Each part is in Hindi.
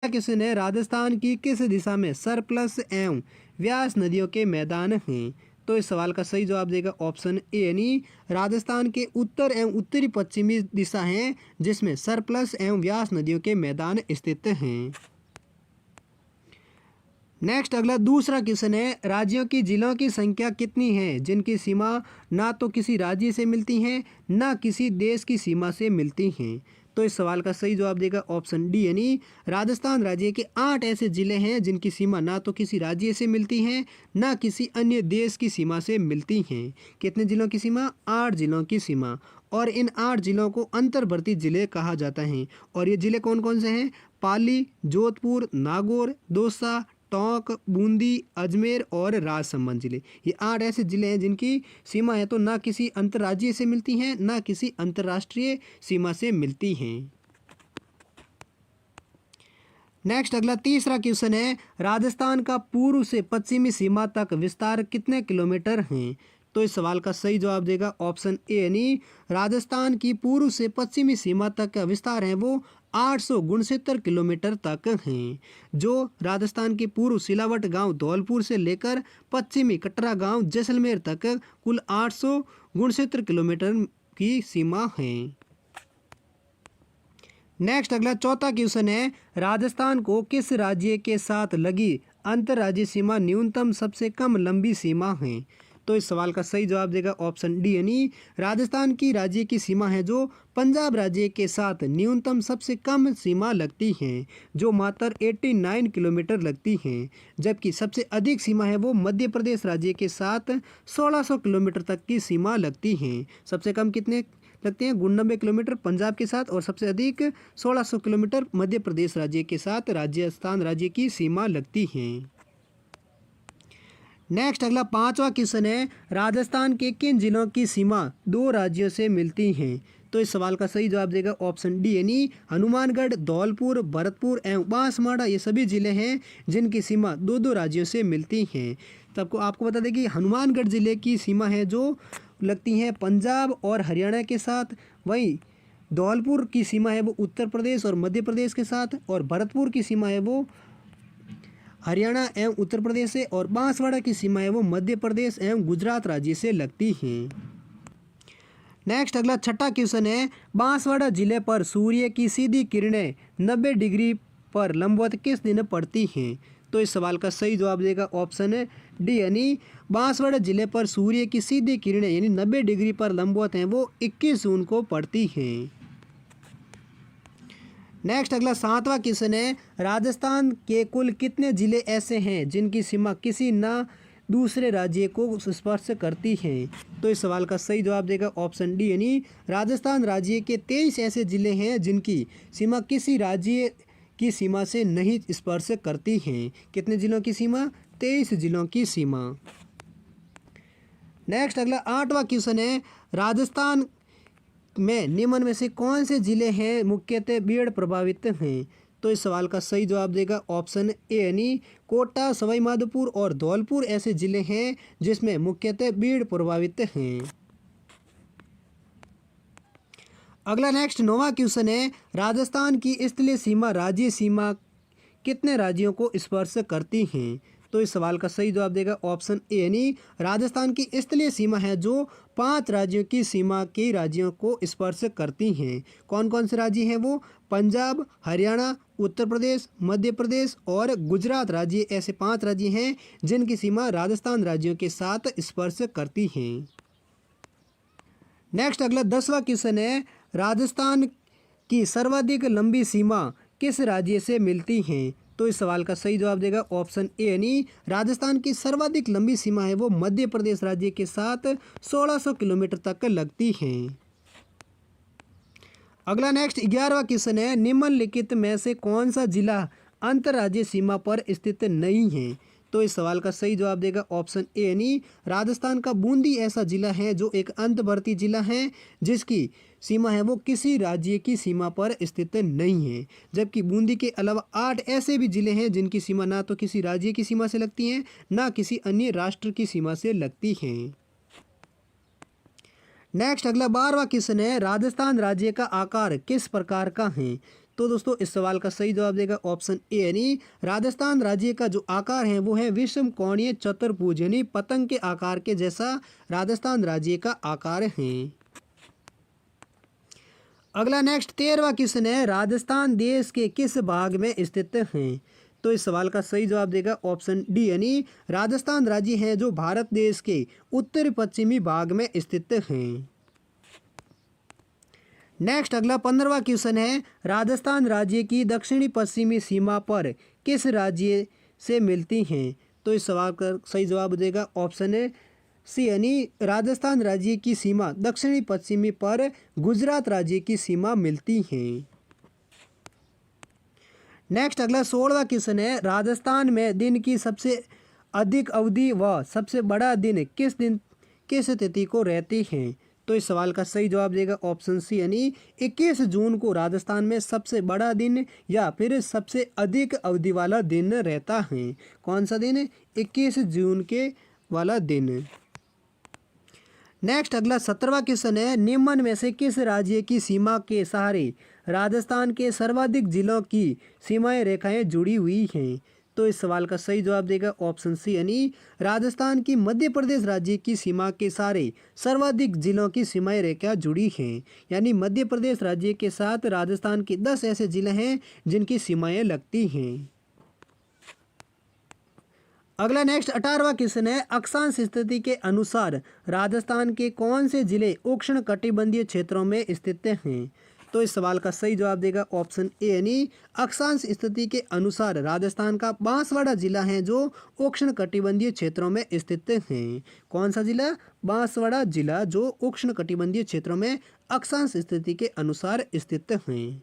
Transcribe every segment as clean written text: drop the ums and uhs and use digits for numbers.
क्वेश्चन है, राजस्थान की किस दिशा में सरप्लस एवं व्यास नदियों के मैदान हैं? तो इस सवाल का सही जवाब देगा ऑप्शन ए, यानी राजस्थान के उत्तर एवं उत्तरी पश्चिमी दिशा हैं जिसमें सरप्लस एवं व्यास नदियों के मैदान स्थित हैं। नेक्स्ट अगला दूसरा क्वेश्चन है, राज्यों की जिलों की संख्या कितनी है जिनकी सीमा ना तो किसी राज्य से मिलती हैं ना किसी देश की सीमा से मिलती हैं? तो इस सवाल का सही जवाब देगा ऑप्शन डी, यानी राजस्थान राज्य के 8 ऐसे जिले हैं जिनकी सीमा ना तो किसी राज्य से मिलती हैं ना किसी अन्य देश की सीमा से मिलती हैं। कितने जिलों की सीमा? 8 जिलों की सीमा। और इन 8 जिलों को अंतर्वर्ती जिले कहा जाता है। और ये जिले कौन कौन से हैं? पाली, जोधपुर, नागौर, दौसा, टोंक, बूंदी, अजमेर और राजसमंद जिले। ये 8 ऐसे जिले हैं जिनकी सीमा है तो ना किसी अंतर्राज्यीय से मिलती हैं ना किसी अंतर्राष्ट्रीय सीमा से मिलती हैं। नेक्स्ट अगला तीसरा क्वेश्चन है, राजस्थान का पूर्व से पश्चिमी सीमा तक विस्तार कितने किलोमीटर हैं? तो इस सवाल का सही जवाब देगा ऑप्शन ए, यानी राजस्थान की पूर्व से पश्चिमी सीमा तक का विस्तार है वो 869 किलोमीटर तक हैं। जो राजस्थान के पूर्व सिलावट गांव धौलपुर से लेकर पश्चिमी कटरा गांव जैसलमेर तक कुल 869 किलोमीटर की सीमा है। नेक्स्ट अगला चौथा क्वेश्चन है, राजस्थान को किस राज्य के साथ लगी अंतर्राज्यीय सीमा न्यूनतम सबसे कम लंबी सीमा है? तो इस सवाल का सही जवाब देगा ऑप्शन डी, यानी राजस्थान की राज्य की सीमा है जो पंजाब राज्य के साथ न्यूनतम सबसे कम सीमा लगती है जो मात्र 89 किलोमीटर लगती है। जबकि सबसे अधिक सीमा है वो मध्य प्रदेश राज्य के साथ 1600 किलोमीटर तक की सीमा लगती है। सबसे कम कितने लगते हैं? 99 किलोमीटर पंजाब के साथ और सबसे अधिक 1600 किलोमीटर मध्य प्रदेश राज्य के साथ राजस्थान राज्य की सीमा लगती है। नेक्स्ट अगला पांचवा क्वेश्चन है, राजस्थान के किन जिलों की सीमा 2 राज्यों से मिलती हैं? तो इस सवाल का सही जवाब देगा ऑप्शन डी, यानी हनुमानगढ़, धौलपुर, भरतपुर एवं बांसवाड़ा ये सभी जिले हैं जिनकी सीमा 2 राज्यों से मिलती हैं। तब आपको बता दें कि हनुमानगढ़ जिले की सीमा है जो लगती है पंजाब और हरियाणा के साथ, वहीं धौलपुर की सीमा है वो उत्तर प्रदेश और मध्य प्रदेश के साथ, और भरतपुर की सीमा है वो हरियाणा एवं उत्तर प्रदेश से, और बांसवाड़ा की सीमा है वो मध्य प्रदेश एवं गुजरात राज्य से लगती हैं। नेक्स्ट अगला छठा क्वेश्चन है, बांसवाड़ा जिले पर सूर्य की सीधी किरणें 90 डिग्री पर लंबवत किस दिन पड़ती हैं? तो इस सवाल का सही जवाब देगा ऑप्शन डी, यानी बांसवाड़ा जिले पर सूर्य की सीधी किरणें यानी 90 डिग्री पर लंबवत हैं वो 21 जून को पड़ती हैं। नेक्स्ट अगला सातवां क्वेश्चन है, राजस्थान के कुल कितने जिले ऐसे हैं जिनकी सीमा किसी ना दूसरे राज्य को स्पर्श करती है? तो इस सवाल का सही जवाब देगा ऑप्शन डी, यानी राजस्थान राज्य के 23 ऐसे जिले हैं जिनकी सीमा किसी राज्य की सीमा से नहीं स्पर्श करती हैं। कितने जिलों की सीमा? 23 जिलों की सीमा। नेक्स्ट अगला आठवां क्वेश्चन है, राजस्थान में निम्न में से कौन से जिले हैं मुख्यतः बाढ़ प्रभावित हैं? तो इस सवाल का सही जवाब देगा ऑप्शन ए, यानी कोटा, सवाई माधोपुर और धौलपुर ऐसे जिले हैं जिसमें मुख्यतः बाढ़ प्रभावित हैं। अगला नेक्स्ट 9वां क्वेश्चन है, राजस्थान की स्थलीय सीमा राज्य सीमा कितने राज्यों को स्पर्श करती हैं? तो इस सवाल का सही जवाब देगा ऑप्शन ए, यानी राजस्थान की स्थलीय सीमा है जो 5 राज्यों की सीमा के राज्यों को स्पर्श करती हैं। कौन कौन से राज्य हैं वो? पंजाब, हरियाणा, उत्तर प्रदेश, मध्य प्रदेश और गुजरात राज्य ऐसे 5 राज्य हैं जिनकी सीमा राजस्थान राज्यों के साथ स्पर्श करती हैं। नेक्स्ट अगला 10वां क्वेश्चन है, राजस्थान की सर्वाधिक लंबी सीमा किस राज्य से मिलती हैं? तो इस सवाल का सही जवाब देगा ऑप्शन ए, यानी राजस्थान की सर्वाधिक लंबी सीमा है वो मध्य प्रदेश राज्य के साथ 1600 किलोमीटर तक लगती हैं। अगला नेक्स्ट 11वां क्वेश्चन है, निम्नलिखित में से कौन सा जिला अंतर्राज्यीय सीमा पर स्थित नहीं है? तो इस सवाल का सही जवाब देगा ऑप्शन ए, यानी राजस्थान का बूंदी ऐसा जिला है जो एक अंतर्वर्ती जिला है जिसकी सीमा है वो किसी राज्य की सीमा पर स्थित नहीं है। जबकि बूंदी के अलावा 8 ऐसे भी जिले हैं जिनकी सीमा ना तो किसी राज्य की सीमा से लगती हैं ना किसी अन्य राष्ट्र की सीमा से लगती हैं। नेक्स्ट अगला 12वां क्वेश्चन है, राजस्थान राज्य का आकार किस प्रकार का है? तो दोस्तों इस सवाल का सही जवाब देगा ऑप्शन ए, यानी राजस्थान राज्य का जो आकार है वो है विषम कोणीय चतुर्भुज, यानी पतंग के आकार के जैसा राजस्थान राज्य का आकार है। अगला नेक्स्ट 13वां क्वेश्चन है, राजस्थान देश के किस भाग में स्थित है? तो इस सवाल का सही जवाब देगा ऑप्शन डी, यानी राजस्थान राज्य है जो भारत देश के उत्तर पश्चिमी भाग में स्थित हैं। नेक्स्ट अगला 15वां क्वेश्चन है, राजस्थान राज्य की दक्षिणी पश्चिमी सीमा पर किस राज्य से मिलती हैं? तो इस सवाल का सही जवाब देगा ऑप्शन सी, यानी राजस्थान राज्य की सीमा दक्षिणी पश्चिमी पर गुजरात राज्य की सीमा मिलती हैं। नेक्स्ट अगला 16वां क्वेश्चन है, राजस्थान में दिन की सबसे अधिक अवधि व सबसे बड़ा दिन किस तिथि को रहती है? तो इस सवाल का सही जवाब देगा ऑप्शन सी, यानी 21 जून को राजस्थान में सबसे बड़ा दिन या फिर सबसे अधिक अवधि वाला दिन रहता है। कौन सा दिन? 21 जून के वाला दिन। नेक्स्ट अगला 17वां क्वेश्चन है, निम्न में से किस राज्य की सीमा के सहारे राजस्थान के सर्वाधिक जिलों की सीमाएं रेखाएं जुड़ी हुई हैं? तो इस सवाल का सही जवाब देगा ऑप्शन सी, यानी राजस्थान की मध्य प्रदेश राज्य की सीमा के सहारे सर्वाधिक जिलों की सीमाएं रेखा जुड़ी हैं, यानी मध्य प्रदेश राज्य के साथ राजस्थान के 10 ऐसे जिले हैं जिनकी सीमाएं लगती हैं। अगला नेक्स्ट 18वां क्वेश्चन है, अक्षांश स्थिति के अनुसार राजस्थान के कौन से जिले उष्ण कटिबंधीय क्षेत्रों में स्थित हैं? तो इस सवाल का सही जवाब देगा ऑप्शन ए, यानी अक्षांश स्थिति के अनुसार राजस्थान का बांसवाड़ा जिला है जो उष्ण कटिबंधीय क्षेत्रों में स्थित हैं। कौन सा जिला? बांसवाड़ा जिला जो उष्ण कटिबंधीय क्षेत्रों में अक्षांश स्थिति के अनुसार स्थित हैं।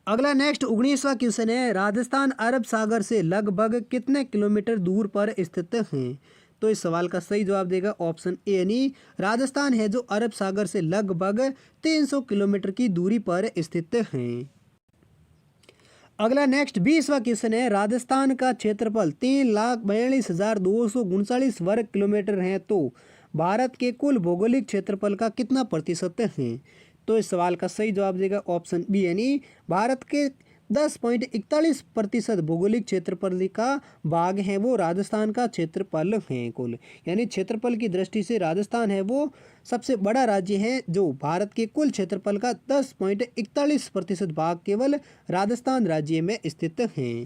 अगला नेक्स्ट 19वां क्वेश्चन है, राजस्थान अरब सागर से लगभग कितने किलोमीटर दूर पर स्थित है? तो इस सवाल का सही जवाब देगा ऑप्शन ए, यानी राजस्थान है जो अरब सागर से लगभग 300 किलोमीटर की दूरी पर स्थित है। अगला नेक्स्ट 20वां क्वेश्चन है, राजस्थान का क्षेत्रफल 3,42,239 वर्ग किलोमीटर है तो भारत के कुल भौगोलिक क्षेत्रफल का कितना प्रतिशत है? तो इस सवाल का सही जवाब देगा ऑप्शन बी, यानी भारत के 10.41% भौगोलिक क्षेत्रफल का भाग है वो राजस्थान का क्षेत्रफल है कुल, यानी क्षेत्रफल की दृष्टि से राजस्थान है वो सबसे बड़ा राज्य है जो भारत के कुल क्षेत्रफल का 10.41% भाग केवल राजस्थान राज्य में स्थित है।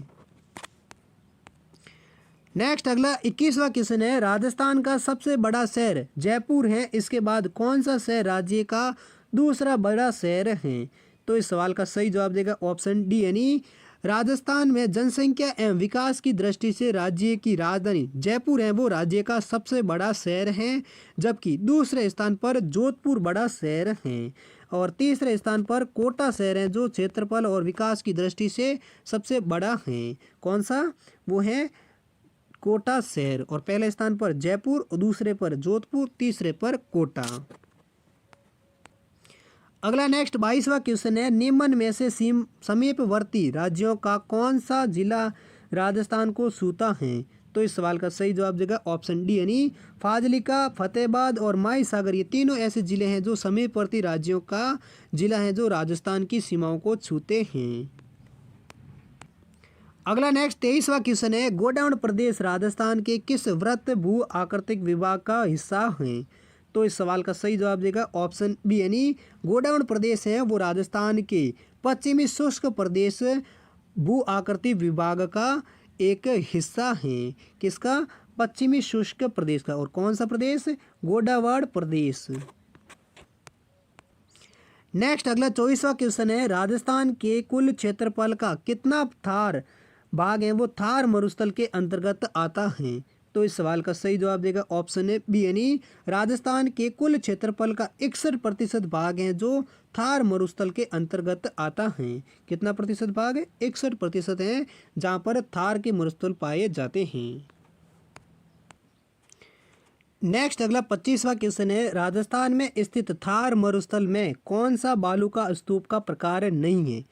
नेक्स्ट अगला 21वां क्वेश्चन है, राजस्थान का सबसे बड़ा शहर जयपुर है, इसके बाद कौन सा शहर राज्य का दूसरा बड़ा शहर है? तो इस सवाल का सही जवाब देगा ऑप्शन डी, यानी राजस्थान में जनसंख्या एवं विकास की दृष्टि से राज्य की राजधानी जयपुर है वो राज्य का सबसे बड़ा शहर है, जबकि दूसरे स्थान पर जोधपुर बड़ा शहर है और तीसरे स्थान पर कोटा शहर है जो क्षेत्रफल और विकास की दृष्टि से सबसे बड़ा है। कौन सा? वो है कोटा शहर। और पहले स्थान पर जयपुर, दूसरे पर जोधपुर, तीसरे पर कोटा। अगला नेक्स्ट 22वां क्वेश्चन है, निम्न में से समीपवर्ती राज्यों का कौन सा जिला राजस्थान को छूता है? तो इस सवाल का सही जवाब देगा ऑप्शन डी, यानी फाजिल्का, फतेहाबाद और माहीसागर ये तीनों ऐसे जिले हैं जो समीपवर्ती राज्यों का जिला है जो राजस्थान की सीमाओं को छूते हैं। अगला नेक्स्ट 23वां क्वेश्चन है, गोंडवाना प्रदेश राजस्थान के किस वृत्त भू आकृतिक विभाग का हिस्सा है? तो इस सवाल का सही जवाब देगा ऑप्शन बी, यानी गोंडवाना प्रदेश है वो राजस्थान के पश्चिमी शुष्क प्रदेश भू आकृति विभाग का एक हिस्सा है। किसका? पश्चिमी शुष्क प्रदेश का। और कौन सा प्रदेश? गोंडवाना प्रदेश। नेक्स्ट अगला 24वां क्वेश्चन है, राजस्थान के कुल क्षेत्रफल का कितना थार भाग है वो थार मरुस्थल के अंतर्गत आता है? तो इस सवाल का सही जवाब देगा ऑप्शन ए बी, यानी राजस्थान के कुल क्षेत्रफल का 61% भाग है जो थार मरुस्थल के अंतर्गत आता है। कितना प्रतिशत भाग है? 61% है जहाँ पर थार के मरुस्थल पाए जाते हैं। नेक्स्ट अगला 25वां क्वेश्चन है, राजस्थान में स्थित थार मरुस्थल में कौन सा बालू का स्तूप का प्रकार नहीं है?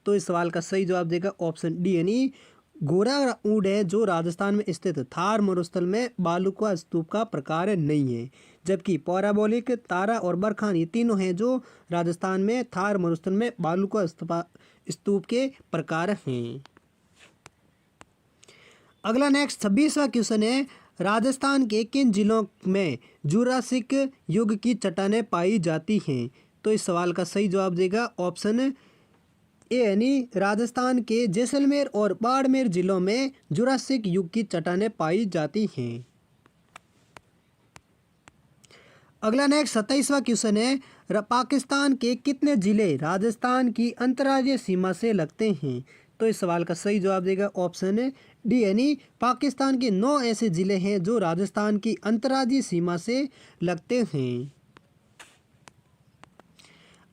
तो इस सवाल का सही जवाब देगा ऑप्शन डी, यानी गोराऊड है जो राजस्थान में स्थित थार मरुस्थल में बालू का स्तूप का प्रकार नहीं है। जबकि पैराबोलिक, तारा और बरखान ये तीनों हैं जो राजस्थान में थार मरुस्थल में बालू का स्तूप के प्रकार हैं। अगला नेक्स्ट 26वां क्वेश्चन है, राजस्थान के किन जिलों में जुरासिक युग की चट्टानें पाई जाती हैं? तो इस सवाल का सही जवाब देगा ऑप्शन ए यानी राजस्थान के जैसलमेर और बाड़मेर जिलों में जुरासिक युग की चट्टानें पाई जाती हैं। अगला नेक्स्ट 27वां क्वेश्चन है, पाकिस्तान के कितने जिले राजस्थान की अंतर्राज्यीय सीमा से लगते हैं? तो इस सवाल का सही जवाब देगा ऑप्शन डी यानी पाकिस्तान के 9 ऐसे जिले हैं जो राजस्थान की अंतर्राज्यीय सीमा से लगते हैं।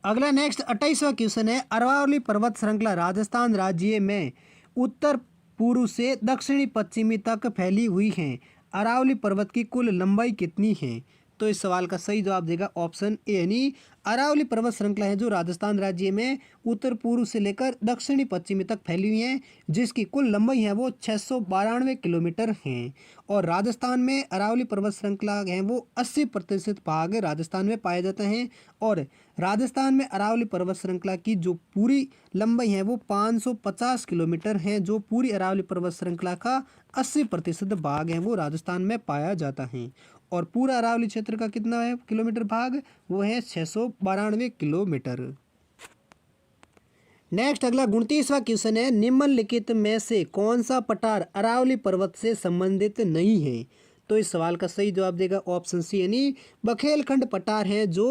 अगला नेक्स्ट 28वां क्वेश्चन है, अरावली पर्वत श्रृंखला राजस्थान राज्य में उत्तर पूर्व से दक्षिणी पश्चिमी तक फैली हुई है। अरावली पर्वत की कुल लंबाई कितनी है? तो इस सवाल का सही जवाब देगा ऑप्शन ए यानी अरावली पर्वत श्रृंखला है जो राजस्थान राज्य में उत्तर पूर्व से लेकर दक्षिणी पश्चिमी तक फैली हुई है, जिसकी कुल लंबाई है वो 692 किलोमीटर है। और राजस्थान में अरावली पर्वत श्रृंखला है वो 80% भाग राजस्थान में पाए जाते हैं। और राजस्थान में अरावली पर्वत श्रृंखला की जो पूरी लंबाई है वो 550 किलोमीटर है, जो पूरी अरावली पर्वत श्रृंखला का 80% भाग है वो राजस्थान में पाया जाता है। और पूरा अरावली क्षेत्र का कितना है किलोमीटर भाग, वो है 692 किलोमीटर। नेक्स्ट अगला 29वां क्वेश्चन है, निम्नलिखित में से कौन सा पठार अरावली पर्वत से संबंधित नहीं है? तो इस सवाल का सही जवाब देगा ऑप्शन सी यानी बघेलखंड पठार है जो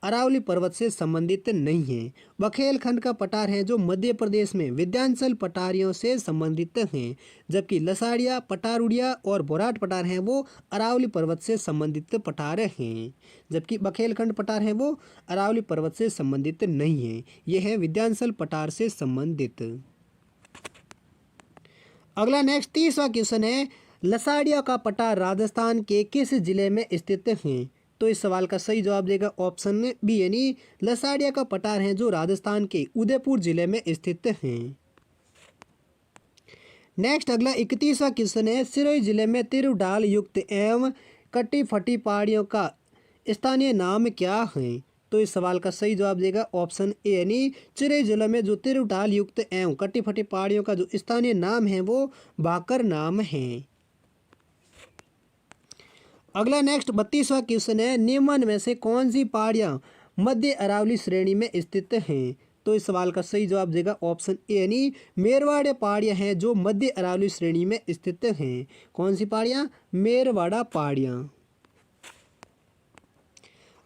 अरावली पर्वत से संबंधित नहीं है। बघेलखंड का पठार है जो मध्य प्रदेश में विंध्याचल पठारियों से संबंधित हैं, जबकि लसाड़िया, पठारुड़िया और बोराट पठार हैं वो अरावली पर्वत से संबंधित पठार हैं, जबकि बघेलखंड पठार है वो अरावली पर्वत से संबंधित नहीं है। यह है विंध्याचल पठार से संबंधित। अगला नेक्स्ट 30वां क्वेश्चन है, लसाड़िया का पठार राजस्थान के किस जिले में स्थित है? तो इस सवाल का सही जवाब देगा ऑप्शन बी यानी लसाड़िया का पठार है जो राजस्थान के उदयपुर जिले में स्थित है। नेक्स्ट अगला 31वां क्वेश्चन है, सिरोही जिले में तिरुडाल युक्त एवं कटी फटी पहाड़ियों का स्थानीय नाम क्या है? तो इस सवाल का सही जवाब देगा ऑप्शन ए यानी चिरई जिले में जो तिरुडाल युक्त एवं कटी फटी पहाड़ियों का जो स्थानीय नाम है वो भाकर नाम है। अगला नेक्स्ट 32वां क्वेश्चन है, निम्न में से कौन सी पहाड़ियाँ मध्य अरावली श्रेणी में स्थित हैं? तो इस सवाल का सही जवाब देगा ऑप्शन ए यानी मेरवाड़ा पहाड़ियाँ हैं जो मध्य अरावली श्रेणी में स्थित हैं। कौन सी पहाड़ियाँ? मेरवाड़ा पहाड़ियाँ।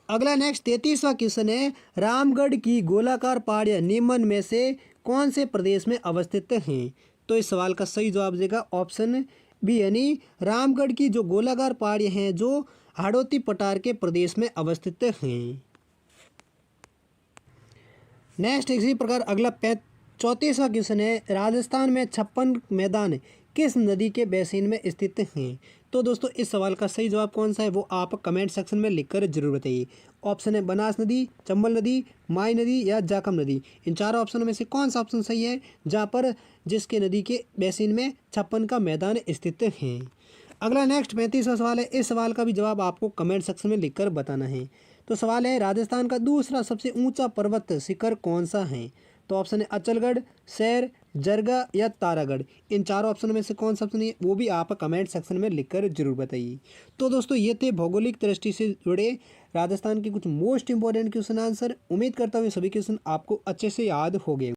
अगला नेक्स्ट 33वां क्वेश्चन है, रामगढ़ की गोलाकार पहाड़ियाँ निम्न में से कौन से प्रदेश में अवस्थित हैं? तो इस सवाल का सही जवाब देगा ऑप्शन बी यानी रामगढ़ की जो गोलाकार पहाड़ियाँ हैं जो हाड़ौती पठार के प्रदेश में अवस्थित हैं। नेक्स्ट इसी प्रकार अगला 34वां क्वेश्चन है, राजस्थान में 56 मैदान किस नदी के बेसिन में स्थित हैं? तो दोस्तों इस सवाल का सही जवाब कौन सा है वो आप कमेंट सेक्शन में लिखकर जरूर बताइए। ऑप्शन है बनास नदी, चंबल नदी, माई नदी या जाखम नदी। इन चारों ऑप्शनों में से कौन सा ऑप्शन सही है जहाँ पर जिसके नदी के बेसिन में 56 का मैदान स्थित है? अगला नेक्स्ट 35वां सवाल है, इस सवाल का भी जवाब आपको कमेंट सेक्शन में लिखकर बताना है। तो सवाल है, राजस्थान का दूसरा सबसे ऊंचा पर्वत शिखर कौन सा है? तो ऑप्शन है अचलगढ़, सैर, जरगा या तारागढ़। इन चारों ऑप्शनों में से कौन सा ऑप्शन है वो भी आप कमेंट सेक्शन में लिखकर जरूर बताइए। तो दोस्तों ये थे भौगोलिक दृष्टि से जुड़े राजस्थान के कुछ मोस्ट इंपॉर्टेंट क्वेश्चन आंसर। उम्मीद करता हूँ सभी क्वेश्चन आपको अच्छे से याद हो गए।